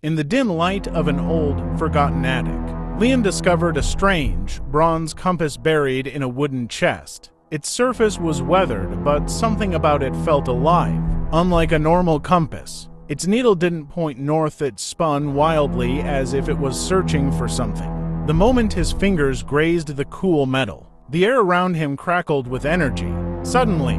In the dim light of an old, forgotten attic, Liam discovered a strange, bronze compass buried in a wooden chest. Its surface was weathered, but something about it felt alive, unlike a normal compass. Its needle didn't point north, it spun wildly as if it was searching for something. The moment his fingers grazed the cool metal, the air around him crackled with energy. Suddenly,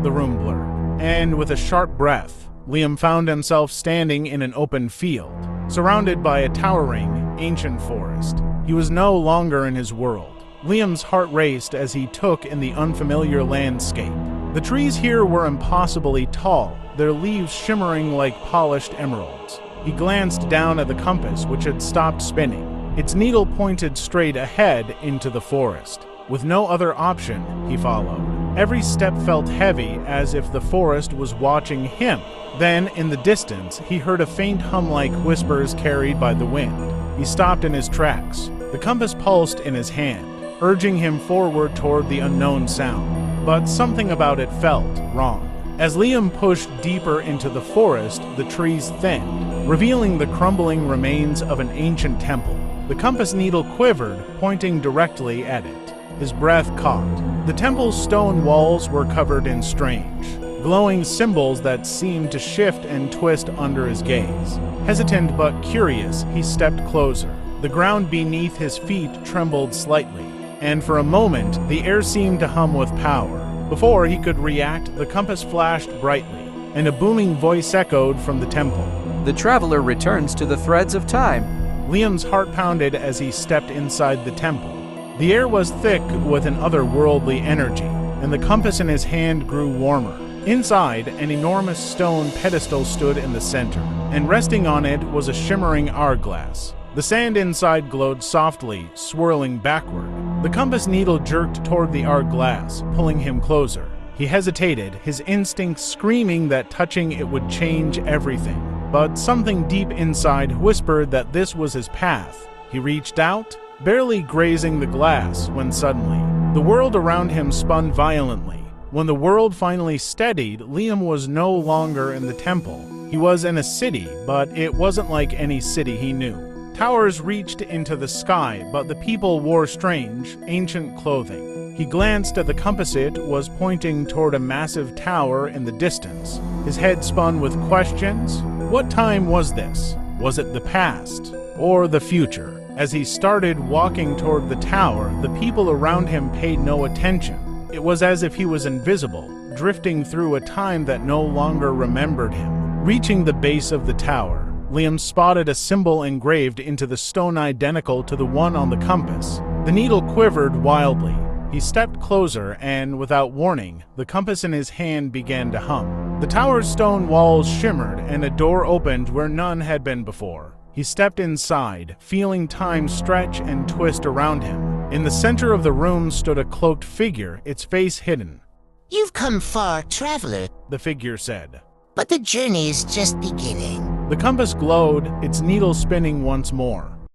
the room blurred, and with a sharp breath, Liam found himself standing in an open field, surrounded by a towering, ancient forest. He was no longer in his world. Liam's heart raced as he took in the unfamiliar landscape. The trees here were impossibly tall, their leaves shimmering like polished emeralds. He glanced down at the compass, which had stopped spinning. Its needle pointed straight ahead into the forest. With no other option, he followed. Every step felt heavy, as if the forest was watching him. Then, in the distance, he heard a faint hum like whispers carried by the wind. He stopped in his tracks. The compass pulsed in his hand, urging him forward toward the unknown sound. But something about it felt wrong. As Liam pushed deeper into the forest, the trees thinned, revealing the crumbling remains of an ancient temple. The compass needle quivered, pointing directly at it. His breath caught. The temple's stone walls were covered in strange, glowing symbols that seemed to shift and twist under his gaze. Hesitant but curious, he stepped closer. The ground beneath his feet trembled slightly, and for a moment, the air seemed to hum with power. Before he could react, the compass flashed brightly, and a booming voice echoed from the temple. The traveler returns to the threads of time. Liam's heart pounded as he stepped inside the temple. The air was thick with an otherworldly energy, and the compass in his hand grew warmer. Inside, an enormous stone pedestal stood in the center, and resting on it was a shimmering hourglass. The sand inside glowed softly, swirling backward. The compass needle jerked toward the hourglass, pulling him closer. He hesitated, his instincts screaming that touching it would change everything. But something deep inside whispered that this was his path. He reached out, barely grazing the glass, when suddenly, the world around him spun violently. When the world finally steadied, Liam was no longer in the temple. He was in a city, but it wasn't like any city he knew. Towers reached into the sky, but the people wore strange, ancient clothing. He glanced at the compass. It was pointing toward a massive tower in the distance. His head spun with questions. What time was this? Was it the past or the future? As he started walking toward the tower, the people around him paid no attention. It was as if he was invisible, drifting through a time that no longer remembered him. Reaching the base of the tower, Liam spotted a symbol engraved into the stone identical to the one on the compass. The needle quivered wildly. He stepped closer and, without warning, the compass in his hand began to hum. The tower's stone walls shimmered and a door opened where none had been before. He stepped inside, feeling time stretch and twist around him. In the center of the room stood a cloaked figure, its face hidden. "You've come far, traveler," the figure said. "but the journey is just beginning." The compass glowed, its needle spinning once more.